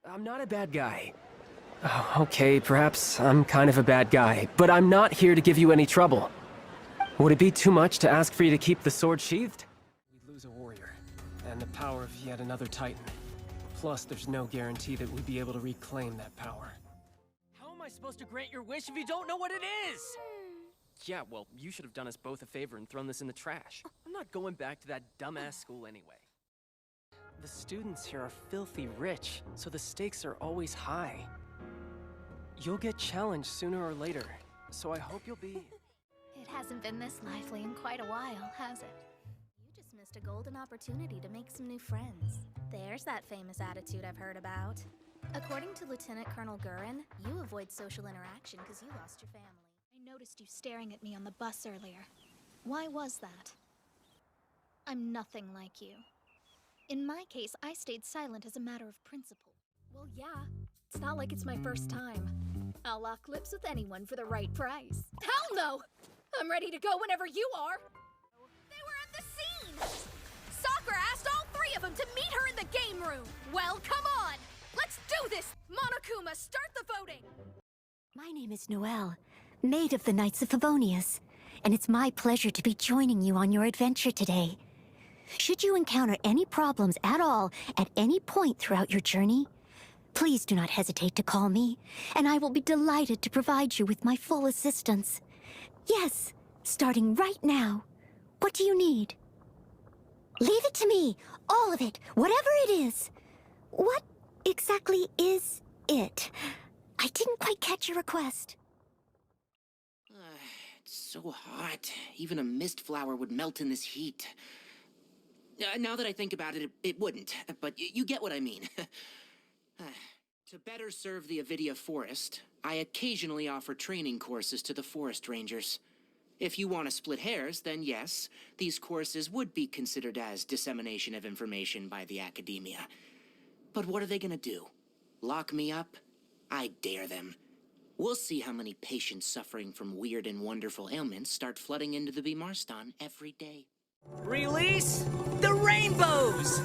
I'm not a bad guy. Oh, okay, perhaps I'm kind of a bad guy, but I'm not here to give you any trouble. Would it be too much to ask for you to keep the sword sheathed? We'd lose a warrior, and the power of yet another Titan. Plus, there's no guarantee that we'd be able to reclaim that power. How am I supposed to grant your wish if you don't know what it is? Yeah, well, you should have done us both a favor and thrown this in the trash. I'm not going back to that dumbass school anyway. The students here are filthy rich, so the stakes are always high. You'll get challenged sooner or later, so I hope you'll be... It hasn't been this lively in quite a while, has it? You just missed a golden opportunity to make some new friends. There's that famous attitude I've heard about. According to Lieutenant Colonel Gurin, you avoid social interaction because you lost your family. I noticed you staring at me on the bus earlier. Why was that? I'm nothing like you. In my case, I stayed silent as a matter of principle. Well, yeah. It's not like it's my first time. I'll lock lips with anyone for the right price. Hell no! I'm ready to go whenever you are! They were at the scene! Sakura asked all three of them to meet her in the game room! Well, come on! Let's do this! Monokuma, start the voting! My name is Noelle, maid of the Knights of Favonius, and it's my pleasure to be joining you on your adventure today. Should you encounter any problems at all at any point throughout your journey, please do not hesitate to call me, and I will be delighted to provide you with my full assistance. Yes, starting right now. What do you need? Leave it to me, all of it, whatever it is. What exactly is it? I didn't quite catch your request. It's so hot. Even a mist flower would melt in this heat. Now that I think about it, it wouldn't, but you get what I mean. To better serve the Avidia Forest, I occasionally offer training courses to the forest rangers. If you want to split hairs, then yes, these courses would be considered as dissemination of information by the academia. But what are they gonna do? Lock me up? I dare them. We'll see how many patients suffering from weird and wonderful ailments start flooding into the Bimarstan every day. Release the rainbows!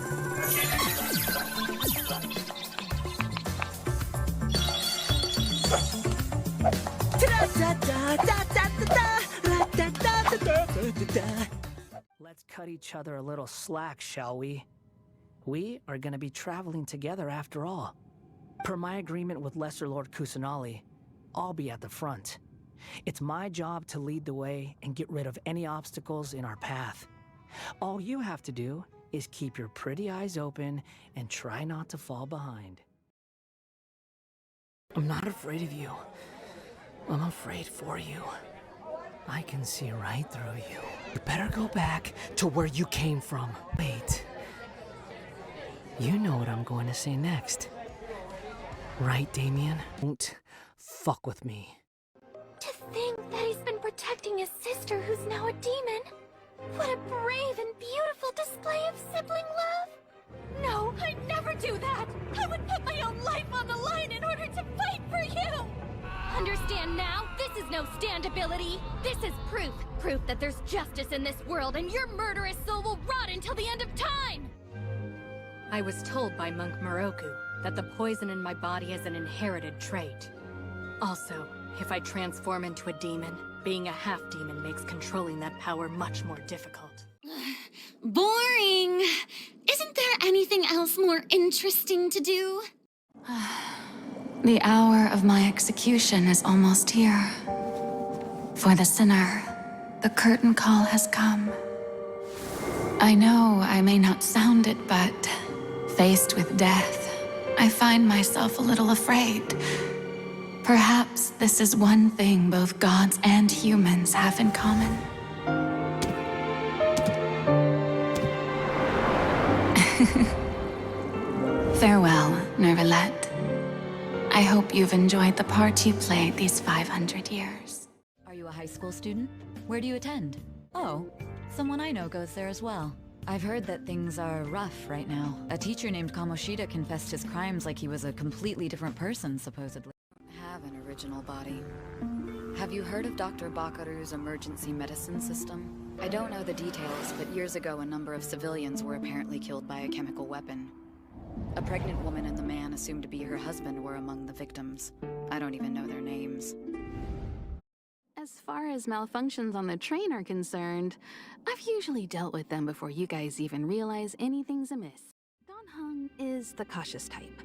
Let's cut each other a little slack, shall we? We are gonna be traveling together after all. Per my agreement with Lesser Lord Kusanali, I'll be at the front. It's my job to lead the way and get rid of any obstacles in our path. All you have to do is keep your pretty eyes open and try not to fall behind. I'm not afraid of you. I'm afraid for you. I can see right through you. You better go back to where you came from. Wait. You know what I'm going to say next. Right, Damien? Don't fuck with me. To think that he's been protecting his sister who's now a demon. What a brave and beautiful display of sibling love! No, I'd never do that! I would put my own life on the line in order to fight for you! Understand now? This is no standability! This is proof! Proof that there's justice in this world and your murderous soul will rot until the end of time! I was told by Monk Moroku that the poison in my body is an inherited trait. Also, if I transform into a demon, being a half-demon makes controlling that power much more difficult. Boring! Isn't there anything else more interesting to do? The hour of my execution is almost here. For the sinner, the curtain call has come. I know I may not sound it, but faced with death, I find myself a little afraid. Perhaps this is one thing both gods and humans have in common. Farewell, Nervalette. I hope you've enjoyed the part you played these 500 years. Are you a high school student? Where do you attend? Oh, someone I know goes there as well. I've heard that things are rough right now. A teacher named Kamoshida confessed his crimes like he was a completely different person, supposedly. Have an original body. Have you heard of Dr. Bakaru's emergency medicine system? I don't know the details, but years ago a number of civilians were apparently killed by a chemical weapon. A pregnant woman and the man assumed to be her husband were among the victims. I don't even know their names. As far as malfunctions on the train are concerned, I've usually dealt with them before you guys even realize anything's amiss. Don Hung is the cautious type.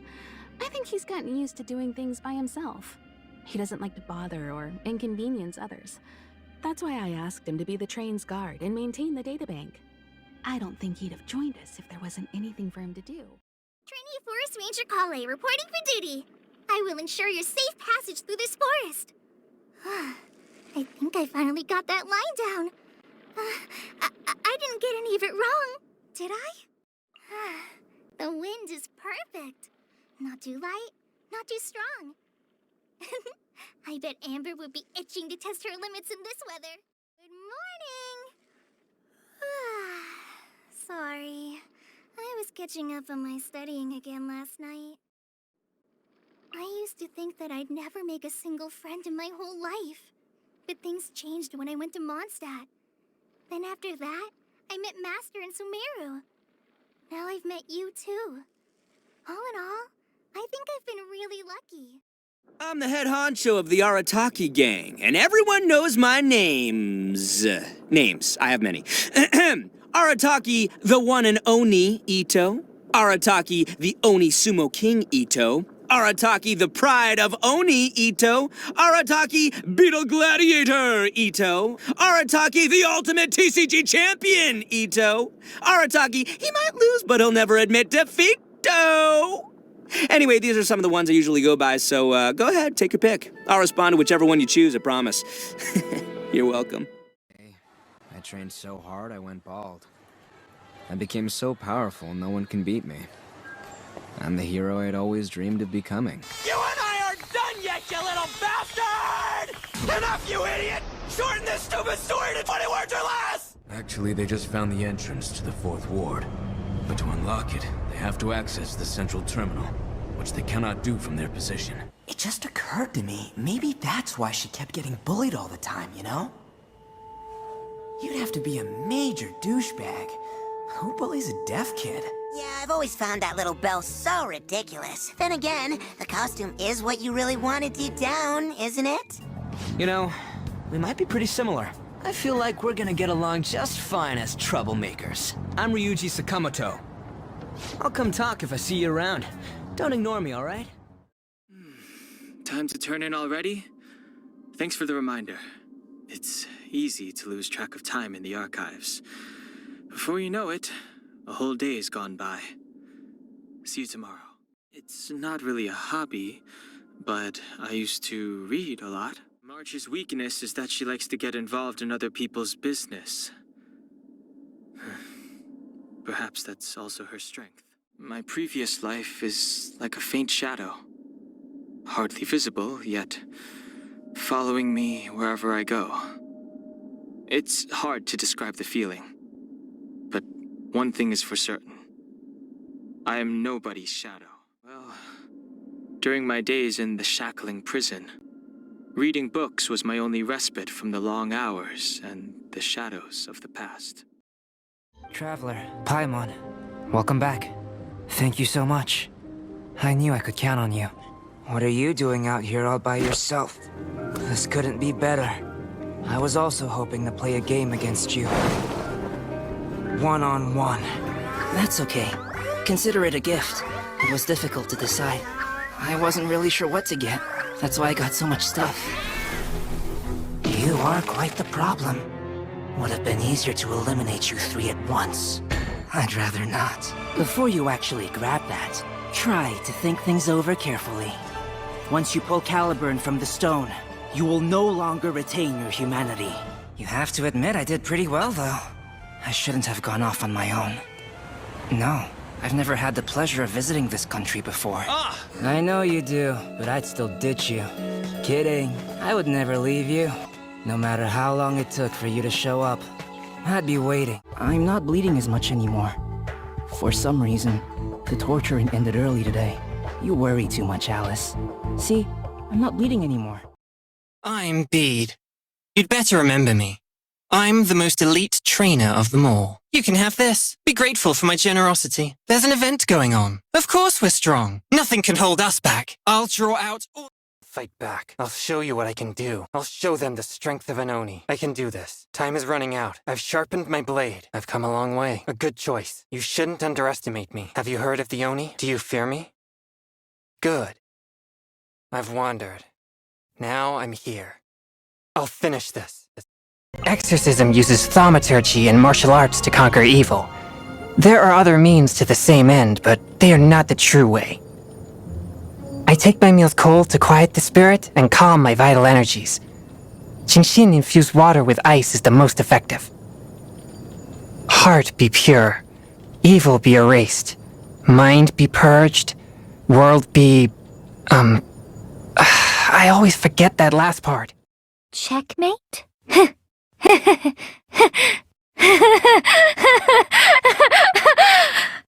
I think he's gotten used to doing things by himself. He doesn't like to bother or inconvenience others. That's why I asked him to be the train's guard and maintain the databank. I don't think he'd have joined us if there wasn't anything for him to do. Trainee Forest Ranger Kale, reporting for duty. I will ensure your safe passage through this forest. I think I finally got that line down. I didn't get any of it wrong, did I? The wind is perfect. Not too light, not too strong. I bet Amber would be itching to test her limits in this weather. Good morning. Sorry. I was catching up on my studying again last night. I used to think that I'd never make a single friend in my whole life. But things changed when I went to Mondstadt. Then after that, I met Master and Sumeru. Now I've met you too. All in all, I think I've been really lucky. I'm the head honcho of the Arataki gang, and everyone knows my names. I have many. Arataki, the one and Oni Ito. Arataki, the Oni Sumo King Ito. Arataki, the pride of Oni Ito. Arataki, Beetle Gladiator Ito. Arataki, the ultimate TCG champion Ito. Arataki, he might lose, but he'll never admit defeat. Anyway, these are some of the ones I usually go by, so go ahead, take your pick. I'll respond to whichever one you choose, I promise. You're welcome. I trained so hard I went bald. I became so powerful no one can beat me. I'm the hero I'd always dreamed of becoming. You and I aren't done yet, you little bastard! Enough, you idiot! Shorten this stupid story to 20 words or less! Actually, they just found the entrance to the 4th ward. But to unlock it, they have to access the central terminal, which they cannot do from their position. It just occurred to me, maybe that's why she kept getting bullied all the time, you know? You'd have to be a major douchebag. Who bullies a deaf kid? Yeah, I've always found that little bell so ridiculous. Then again, the costume is what you really wanted deep down, isn't it? You know, we might be pretty similar. I feel like we're gonna get along just fine as troublemakers. I'm Ryuji Sakamoto. I'll come talk if I see you around. Don't ignore me, alright? Time to turn in already? Thanks for the reminder. It's easy to lose track of time in the archives. Before you know it, a whole day has gone by. See you tomorrow. It's not really a hobby, but I used to read a lot. March's weakness is that she likes to get involved in other people's business. Perhaps that's also her strength. My previous life is like a faint shadow. Hardly visible, yet following me wherever I go. It's hard to describe the feeling. But one thing is for certain. I am nobody's shadow. Well, during my days in the shackling prison, reading books was my only respite from the long hours and the shadows of the past. Traveler, Paimon, welcome back. Thank you so much. I knew I could count on you. What are you doing out here all by yourself? This couldn't be better. I was also hoping to play a game against you. One-on-one. That's okay. Consider it a gift. It was difficult to decide. I wasn't really sure what to get. That's why I got so much stuff. You are quite the problem. Would have been easier to eliminate you three at once. I'd rather not. Before you actually grab that, try to think things over carefully. Once you pull Caliburn from the stone, you will no longer retain your humanity. You have to admit I did pretty well, though. I shouldn't have gone off on my own. No, I've never had the pleasure of visiting this country before. I know you do, but I'd still ditch you. Kidding. I would never leave you. No matter how long it took for you to show up, I'd be waiting. I'm not bleeding as much anymore. For some reason, the torturing ended early today. You worry too much, Alice. See, I'm not bleeding anymore. I'm Bede. You'd better remember me. I'm the most elite trainer of them all. You can have this. Be grateful for my generosity. There's an event going on. Of course we're strong. Nothing can hold us back. I'll draw out all... Fight back. I'll show you what I can do. I'll show them the strength of an Oni. I can do this. Time is running out. I've sharpened my blade. I've come a long way. A good choice. You shouldn't underestimate me. Have you heard of the Oni? Do you fear me? Good. I've wandered. Now I'm here. I'll finish this. Exorcism uses thaumaturgy and martial arts to conquer evil. There are other means to the same end, but they are not the true way. I take my meals cold to quiet the spirit and calm my vital energies. Jinshin infused water with ice is the most effective. Heart be pure, evil be erased, mind be purged, world be... I always forget that last part. Checkmate?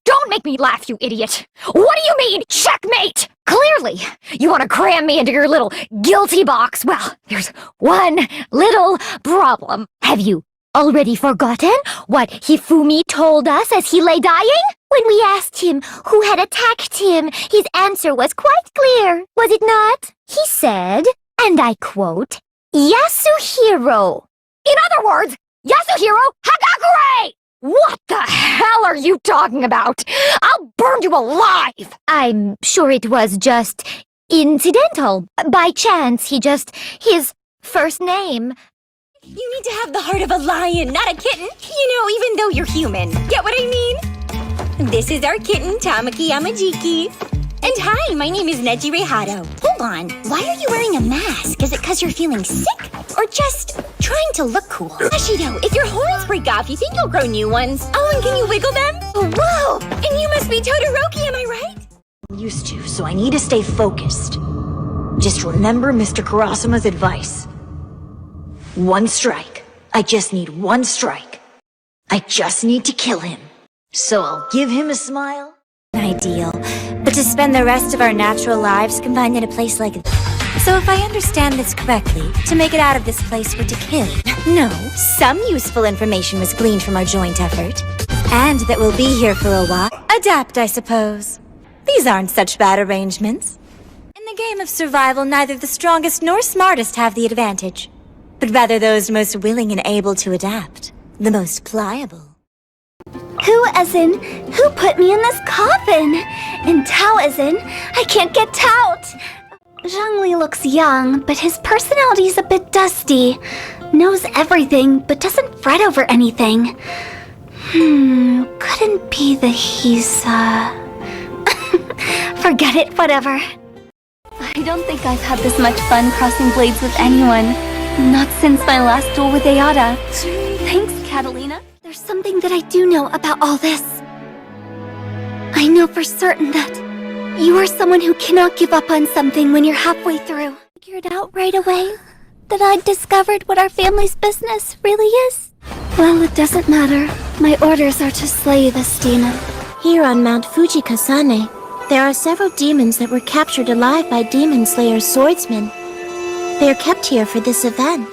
Don't make me laugh, you idiot! What do you mean, checkmate? Clearly, you want to cram me into your little guilty box. Well, there's one little problem. Have you already forgotten what Hifumi told us as he lay dying? When we asked him who had attacked him, his answer was quite clear, was it not? He said, and I quote, Yasuhiro. In other words, Yasuhiro Hagakure! What the hell are you talking about? I'll burn you alive! I'm sure it was just incidental. By chance, his first name. You need to have the heart of a lion, not a kitten. Even though you're human. Get what I mean? This is our kitten, Tamaki Yamajiki. And hi, my name is Nejire Hado. Hold on, why are you wearing a mask? Is it because you're feeling sick? Or just trying to look cool? Ashido, if your horns break off, you think you'll grow new ones? Oh, and can you wiggle them? Whoa! And you must be Todoroki, am I right? Used to, so I need to stay focused. Just remember Mr. Kurasuma's advice. One strike. I just need one strike. I just need to kill him. So I'll give him a smile. Ideal, but to spend the rest of our natural lives confined in a place like this. So if I understand this correctly, to make it out of this place were to kill. No, some useful information was gleaned from our joint effort. And that we'll be here for a while. Adapt, I suppose. These aren't such bad arrangements. In the game of survival, neither the strongest nor smartest have the advantage, but rather those most willing and able to adapt, the most pliable. Who as in, who put me in this coffin? And Tao as in, I can't get out. Zhongli looks young, but his personality's a bit dusty. Knows everything, but doesn't fret over anything. Couldn't be that he's, Forget it, whatever. I don't think I've had this much fun crossing blades with anyone. Not since my last duel with Ayada. Thanks, Catalina. There's something that I do know about all this. I know for certain that you are someone who cannot give up on something when you're halfway through. Figured out right away that I'd discovered what our family's business really is. Well, it doesn't matter. My orders are to slay this demon. Here on Mount Fujikasane, there are several demons that were captured alive by Demon Slayer's swordsmen. They are kept here for this event.